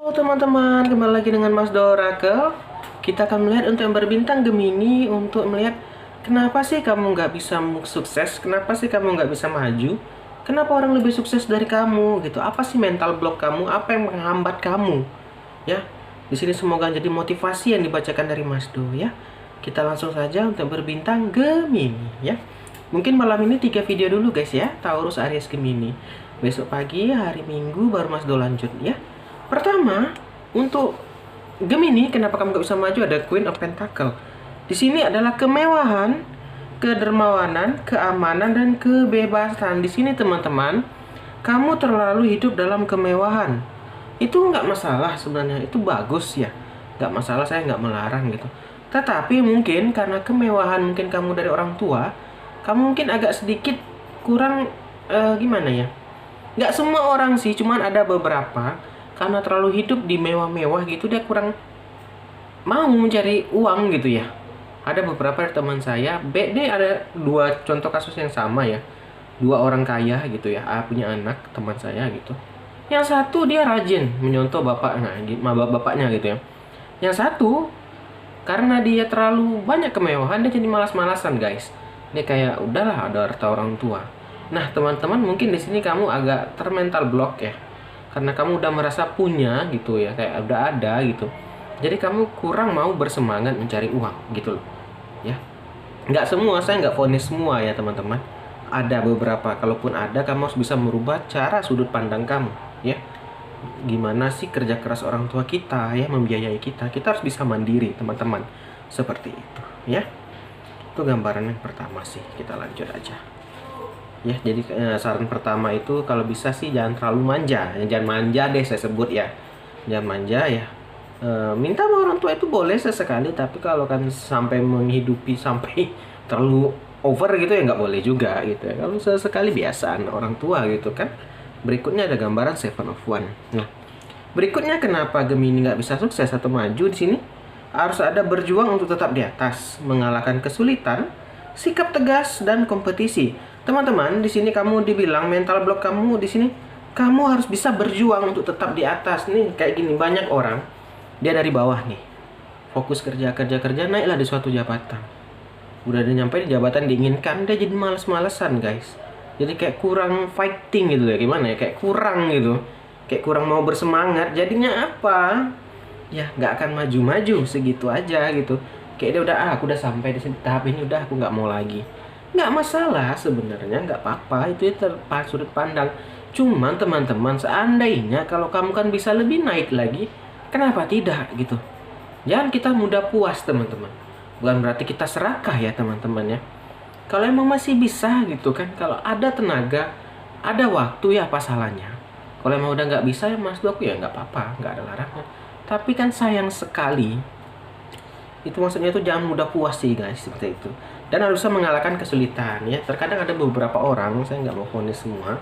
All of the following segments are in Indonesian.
Halo teman-teman, kembali lagi dengan Mas Dorakel. Kita akan melihat untuk yang berbintang Gemini, untuk melihat kenapa sih kamu nggak bisa sukses, kenapa sih kamu nggak bisa maju, kenapa orang lebih sukses dari kamu gitu. Apa sih mental block kamu, apa yang menghambat kamu? Ya, di sini semoga jadi motivasi yang dibacakan dari Mas Do ya. Kita langsung saja untuk berbintang Gemini ya. Mungkin malam ini 3 video dulu guys ya, Taurus, Aries, Gemini. Besok pagi hari Minggu baru Mas Do lanjut ya. Pertama, untuk Gemini, kenapa kamu gak bisa maju? Ada Queen of Pentacle. Di sini adalah kemewahan, kedermawanan, keamanan, dan kebebasan. Di sini teman-teman, kamu terlalu hidup dalam kemewahan. Itu nggak masalah sebenarnya, itu bagus ya. Nggak masalah, saya nggak melarang gitu. Tetapi mungkin karena kemewahan mungkin kamu dari orang tua, kamu mungkin agak sedikit kurang gimana ya? Nggak semua orang sih, cuman ada beberapa karena terlalu hidup di mewah-mewah gitu dia kurang mau mencari uang gitu ya. Ada beberapa teman saya, BD ada dua contoh kasus yang sama ya. Dua orang kaya gitu ya, punya anak teman saya gitu. Yang satu dia rajin menyontoh bapaknya gitu ya. Yang satu karena dia terlalu banyak kemewahan dia jadi malas-malasan guys. Dia kayak udahlah ada harta orang tua. Nah teman-teman mungkin di sini kamu agak termental block ya. Karena kamu udah merasa punya gitu ya, kayak udah ada gitu. Jadi kamu kurang mau bersemangat mencari uang gitu loh. Ya. Nggak semua, saya nggak vonis semua ya teman-teman. Ada beberapa, kalaupun ada kamu harus bisa merubah cara sudut pandang kamu ya. Gimana sih kerja keras orang tua kita ya membiayai kita. Kita harus bisa mandiri teman-teman. Seperti itu ya. Itu gambaran yang pertama sih. Kita lanjut aja. Ya, jadi saran pertama itu kalau bisa sih jangan terlalu manja. Jangan manja deh saya sebut ya. Jangan manja ya. Minta sama orang tua itu boleh sesekali, tapi kalau kan sampai menghidupi sampai terlalu over gitu ya nggak boleh juga gitu ya. Kalau sesekali biasaan orang tua gitu kan. Berikutnya ada gambaran Seven of One. Nah, berikutnya kenapa Gemini nggak bisa sukses atau maju di sini? Harus ada berjuang untuk tetap di atas, mengalahkan kesulitan, sikap tegas dan kompetisi. Teman-teman, di sini kamu dibilang mental block kamu di sini, kamu harus bisa berjuang untuk tetap di atas. Nih, kayak gini banyak orang dia dari bawah nih. Fokus kerja naiklah di suatu jabatan. Udah dia nyampe di jabatan diinginkan, dia jadi males-malesan, guys. Jadi kayak kurang fighting gitu ya, gimana ya? Kayak kurang gitu. Kayak kurang mau bersemangat. Jadinya apa? Ya, nggak akan maju-maju segitu aja gitu. Kayak dia udah, aku udah sampai di tahap ini, udah aku nggak mau lagi. Nggak masalah sebenarnya, nggak apa-apa. Itu sudut pandang. Cuman teman-teman, seandainya kalau kamu kan bisa lebih naik lagi, kenapa tidak gitu? Jangan kita mudah puas teman-teman. Bukan berarti kita serakah ya teman-teman ya. Kalau emang masih bisa gitu kan, kalau ada tenaga, ada waktu ya apa salahnya. Kalau emang udah nggak bisa ya mas aku ya nggak apa-apa, nggak ada larangan. Tapi kan sayang sekali, itu maksudnya itu jangan mudah puas sih guys, seperti itu. Dan harus bisa mengalahkan kesulitan ya. Terkadang ada beberapa orang, saya nggak mau vonis semua,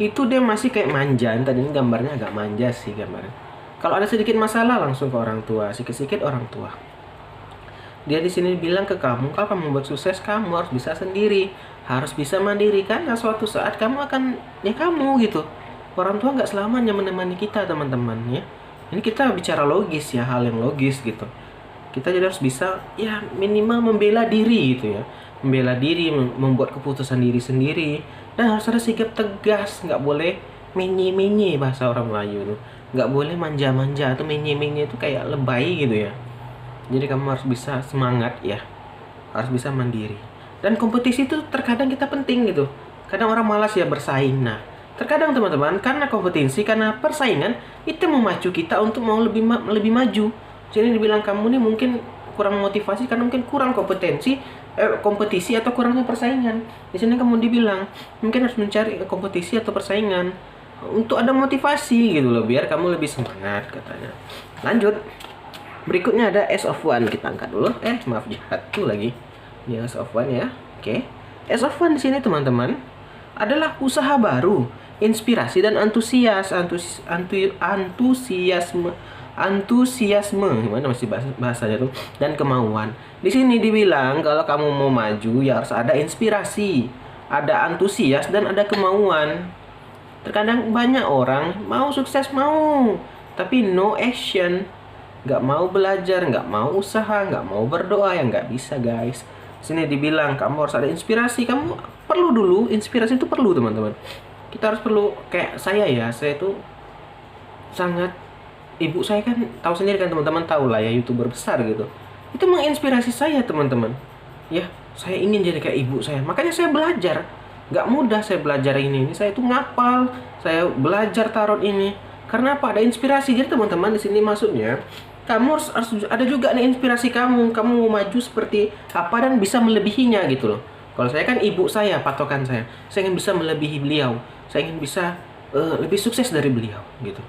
itu dia masih kayak manja. Tadi ini gambarnya agak manja sih gambarnya. Kalau ada sedikit masalah langsung ke orang tua, sedikit-sedikit orang tua. Dia di sini bilang ke kamu, kalau kamu buat sukses, kamu harus bisa sendiri, harus bisa mandiri. Karena suatu saat kamu akan, ya kamu gitu. Orang tua nggak selamanya menemani kita teman-teman ya. Ini kita bicara logis ya, hal yang logis gitu. Kita jadi harus bisa, ya minimal membela diri gitu ya. Membela diri, membuat keputusan diri sendiri. Dan harus ada sikap tegas, nggak boleh menye-menye bahasa orang Melayu tuh. Nggak boleh manja-manja atau menye-menye itu kayak lebay gitu ya. Jadi kamu harus bisa semangat ya. Harus bisa mandiri. Dan kompetisi itu terkadang kita penting gitu. Kadang orang malas ya bersaing. Nah, terkadang teman-teman karena kompetisi, karena persaingan itu memacu kita untuk mau lebih maju. Jadi dibilang kamu nih mungkin kurang motivasi karena mungkin kurang kompetisi atau kurangnya persaingan. Di sini kamu dibilang mungkin harus mencari kompetisi atau persaingan untuk ada motivasi gitu loh, biar kamu lebih semangat katanya. Lanjut. Berikutnya ada Ace of One, kita angkat dulu. Maaf jatuh lagi. Ini Ace of One ya. Oke. Ace of One di sini teman-teman adalah usaha baru, inspirasi dan antusiasme gimana masih bahasanya tuh, dan kemauan. Di sini dibilang kalau kamu mau maju ya harus ada inspirasi, ada antusias dan ada kemauan. Terkadang banyak orang mau sukses, mau tapi no action, nggak mau belajar, nggak mau usaha, nggak mau berdoa, ya nggak bisa guys. Sini dibilang kamu harus ada inspirasi, kamu perlu dulu, inspirasi itu perlu teman-teman. Kita harus perlu, kayak saya ya, saya itu sangat, ibu saya kan tahu sendiri kan teman-teman, tahu lah ya, YouTuber besar gitu. Itu menginspirasi saya teman-teman. Ya, saya ingin jadi kayak ibu saya. Makanya saya belajar. Nggak mudah saya belajar ini. Saya itu ngapal, saya belajar tarot ini. Karena apa? Ada inspirasi. Jadi teman-teman di sini maksudnya, kamu harus ada juga nih inspirasi kamu. Kamu mau maju seperti apa dan bisa melebihinya gitu loh. Kalau saya kan ibu saya, patokan saya. Saya ingin bisa melebihi beliau. Saya ingin bisa lebih sukses dari beliau gitu.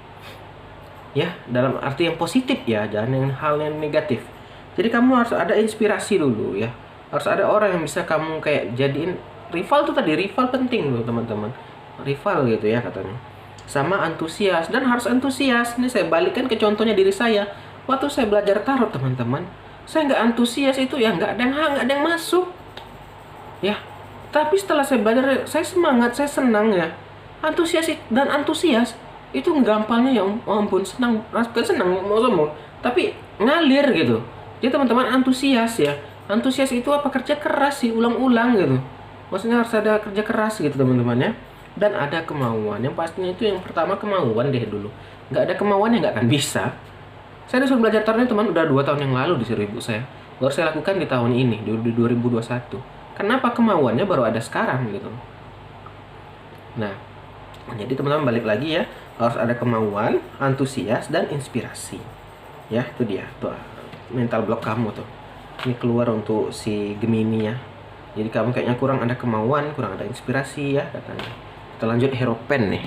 Ya, dalam arti yang positif ya, jangan yang hal yang negatif. Jadi kamu harus ada inspirasi dulu ya. Harus ada orang yang bisa kamu kayak jadiin rival tuh tadi, rival penting loh teman-teman. Rival gitu ya katanya. Sama antusias, dan harus antusias. Ini saya balikkan ke contohnya diri saya. Waktu saya belajar tarot teman-teman, saya nggak antusias itu ya, nggak ada yang masuk. Ya, tapi setelah saya belajar, saya semangat, saya senang ya. Antusias itu gampangnya ya ampun, senang, bukan senang mau sombong, tapi ngalir gitu. Jadi teman-teman antusias ya. Antusias itu apa? Kerja keras sih, ulang-ulang gitu. Maksudnya harus ada kerja keras gitu teman-teman ya. Dan ada kemauan. Yang pastinya itu yang pertama kemauan deh dulu. Nggak ada kemauan ya nggak akan bisa. Saya disuruh belajar tarot teman udah 2 tahun yang lalu disuruh ibu saya. Baru saya lakukan di tahun ini, di 2021. Kenapa? Kemauannya baru ada sekarang gitu. Nah, jadi teman-teman balik lagi ya, harus ada kemauan, antusias, dan inspirasi. Ya, itu dia tuh mental block kamu tuh. Ini keluar untuk si Gemini ya. Jadi kamu kayaknya kurang ada kemauan, kurang ada inspirasi ya katanya. Kita lanjut Hierophant nih.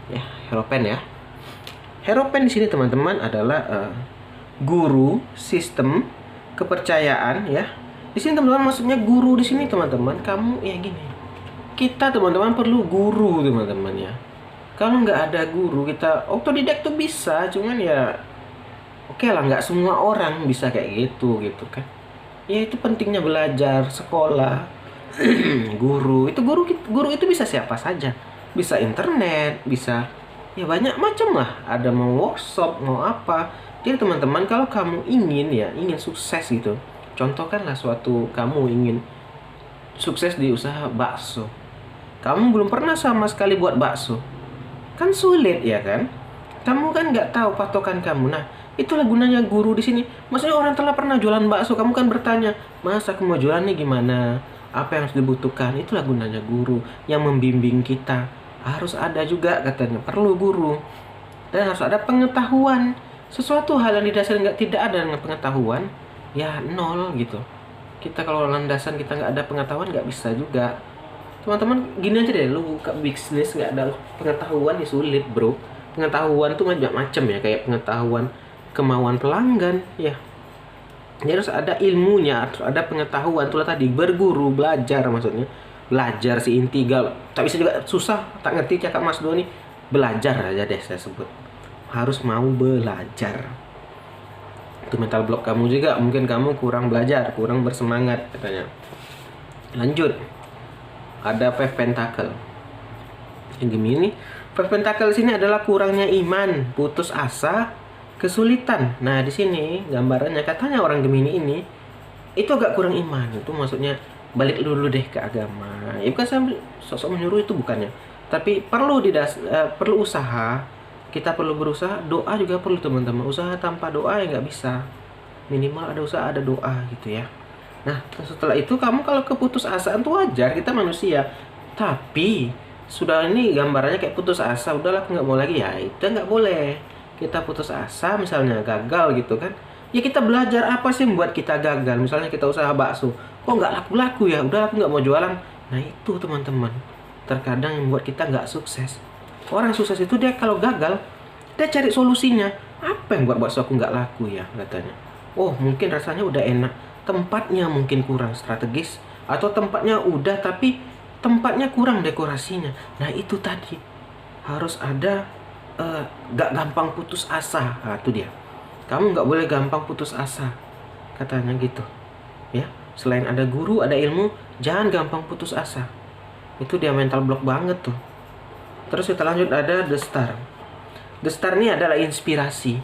Ya, Hierophant ya. Hierophant di sini teman-teman adalah guru, sistem, kepercayaan ya. Di sini teman-teman maksudnya guru di sini teman-teman, kamu ya gini. Kita teman-teman perlu guru teman-teman ya. Kalau nggak ada guru, kita autodidak tuh bisa, cuman ya oke lah, nggak semua orang bisa kayak gitu kan. Ya itu pentingnya belajar, sekolah, guru itu bisa siapa saja, bisa internet, bisa ya banyak macam lah, ada mau workshop mau apa. Jadi teman-teman kalau kamu ingin sukses gitu, contohkanlah suatu kamu ingin sukses di usaha bakso, kamu belum pernah sama sekali buat bakso, kan sulit ya kan. Kamu kan nggak tahu patokan kamu. Nah, itulah gunanya guru di sini. Maksudnya orang telah pernah jualan bakso, kamu kan bertanya, "Mas, aku mau jualan nih gimana? Apa yang harus dibutuhkan?" Itulah gunanya guru yang membimbing kita. Harus ada juga katanya, perlu guru. Dan harus ada pengetahuan. Sesuatu hal yang didasari tidak ada dengan pengetahuan, ya nol gitu. Kita kalau landasan kita nggak ada pengetahuan, nggak bisa juga. Teman-teman gini aja deh, lu buka bisnis nggak ada pengetahuan ya sulit bro. Pengetahuan tuh macam-macam ya, kayak pengetahuan kemauan pelanggan ya. Jadi harus ada ilmunya, harus ada pengetahuan. Itulah tadi berguru, belajar maksudnya. Belajar si inti tak bisa juga, susah, tak ngerti cakap Mas Doni. Belajar aja deh saya sebut. Harus mau belajar. Itu mental block kamu juga, mungkin kamu kurang belajar, kurang bersemangat katanya. Lanjut. Ada Five Pentacle. Yang gini, Five Pentacle sini adalah kurangnya iman, putus asa, kesulitan. Nah, di sini gambarannya katanya orang Gemini ini itu agak kurang iman. Itu maksudnya balik dulu deh ke agama. Ya bukan saya sosok menyuruh, itu bukannya. Tapi perlu perlu usaha. Kita perlu berusaha, doa juga perlu teman-teman. Usaha tanpa doa ya nggak bisa. Minimal ada usaha, ada doa gitu ya. Nah, setelah itu kamu kalau keputus asa itu wajar, kita manusia. Tapi sudah ini gambarannya kayak putus asa, udahlah aku nggak mau lagi ya, itu nggak boleh. Kita putus asa misalnya gagal gitu kan, ya kita belajar apa sih yang membuat kita gagal. Misalnya kita usaha bakso, kok nggak laku-laku ya, udah aku nggak mau jualan. Nah itu teman-teman, terkadang yang membuat kita nggak sukses. Orang sukses itu dia kalau gagal, dia cari solusinya. Apa yang buat bakso aku nggak laku ya katanya. Oh mungkin rasanya udah enak, tempatnya mungkin kurang strategis, atau tempatnya udah tapi tempatnya kurang dekorasinya. Nah itu tadi harus ada gak gampang putus asa. Nah itu dia, kamu gak boleh gampang putus asa katanya gitu ya. Selain ada guru, ada ilmu, jangan gampang putus asa. Itu dia mental block banget tuh. Terus kita lanjut, ada The Star. The Star ini adalah inspirasi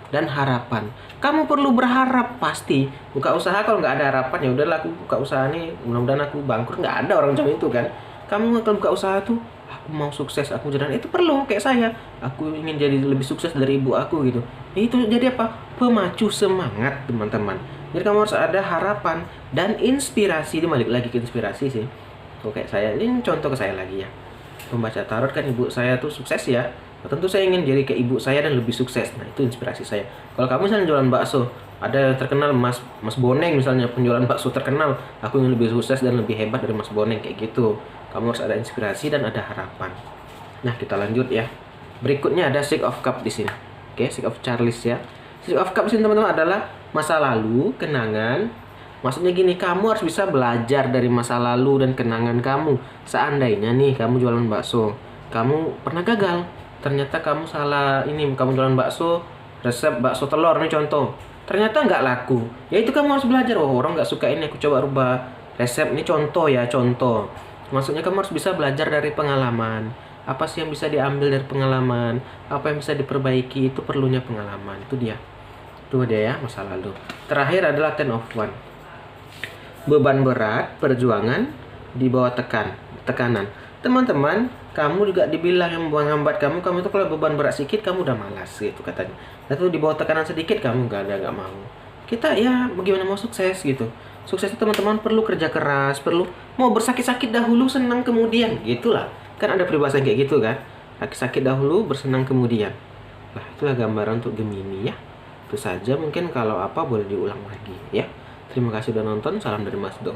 dan harapan. Kamu perlu berharap pasti. Buka usaha kalau nggak ada harapan, ya udahlah aku buka usaha nih, mudah-mudahan aku bangkrut. Nggak ada orang macam itu kan. Kamu kalau buka usaha tuh, aku mau sukses, aku jalan itu perlu kayak saya. Aku ingin jadi lebih sukses dari ibu aku gitu. Itu jadi apa? Pemacu semangat teman-teman. Jadi kamu harus ada harapan dan inspirasi. Dia balik lagi ke inspirasi sih. Tuh kayak saya, ini contoh ke saya lagi ya. Pembaca tarot kan ibu saya tuh sukses ya. Nah, tentu saya ingin jadi kayak ibu saya dan lebih sukses. Nah, itu inspirasi saya. Kalau kamu misalnya jualan bakso, ada yang terkenal Mas Boneng misalnya, penjualan bakso terkenal, aku ingin lebih sukses dan lebih hebat dari Mas Boneng kayak gitu. Kamu harus ada inspirasi dan ada harapan. Nah, kita lanjut ya. Berikutnya ada Six of Cups di sini. Oke, Six of Charles ya. Six of Cups ini teman-teman adalah masa lalu, kenangan. Maksudnya gini, kamu harus bisa belajar dari masa lalu dan kenangan kamu. Seandainya nih kamu jualan bakso, kamu pernah gagal. Ternyata kamu salah ini, kamu jualan bakso, resep bakso telur nih contoh. Ternyata nggak laku. Ya itu kamu harus belajar. Oh, orang nggak suka ini, aku coba rubah resep. Ini contoh ya, contoh. Maksudnya kamu harus bisa belajar dari pengalaman. Apa sih yang bisa diambil dari pengalaman? Apa yang bisa diperbaiki? Itu perlunya pengalaman. Itu dia. Itu dia ya, masa lalu. Terakhir adalah Ten of Wands. Beban berat, perjuangan di bawah tekanan. Teman-teman, kamu juga dibilang yang menghambat kamu itu kalau beban berat sedikit kamu udah malas gitu katanya. Lalu di bawah tekanan sedikit kamu nggak mau. Kita ya bagaimana mau sukses gitu. Sukses itu teman-teman perlu kerja keras, perlu mau bersakit-sakit dahulu, senang kemudian, gitulah. Kan ada peribahasa kayak gitu kan. Sakit dahulu, bersenang kemudian. Nah, itulah gambaran untuk Gemini ya. Itu saja, mungkin kalau apa boleh diulang lagi ya. Terima kasih sudah nonton, salam dari Mas Do.